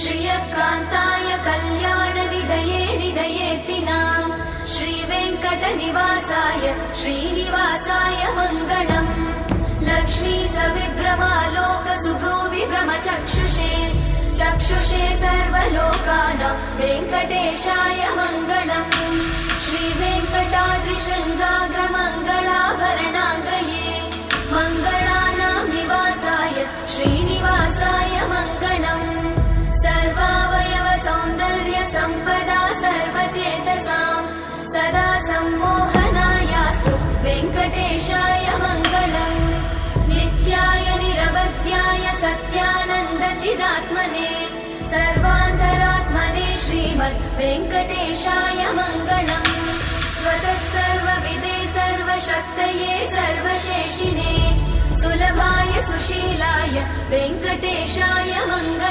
श्रियकान्ताय कल्याणनिधये निधयेऽर्थिनाम् श्रीवेङ्कटनिवासाय श्रीनिवासाय मङ्गलम् लक्ष्मी सविभ्रमालोकसुभ्रूविभ्रमचक्षुषे चक्षुषे सर्वलोकानां वेङ्कटेशाय मङ्गलम् श्रीवेङ्कटाद्रिशृङ्गाग्रमङ्गलाभरणाङ्ग्रये मङ्गलानां निवासाय श्रीनिवासाय मङ्गलम् सर्वावयव सौन्दर्य सम्पदा सर्वचेतसां सदा सम्मोहनायास्तु वेङ्कटेशाय मङ्गलम् नित्याय निरवध्याय सत्यानन्दचिदात्मने सर्वान्तरात्मने श्रीमद् वेङ्कटेशाय मङ्गलम् स्वतः सर्वविदे सर्वशक्तये सर्वशेषिने सुलभाय सुशीलाय वेङ्कटेशाय मङ्गलम्।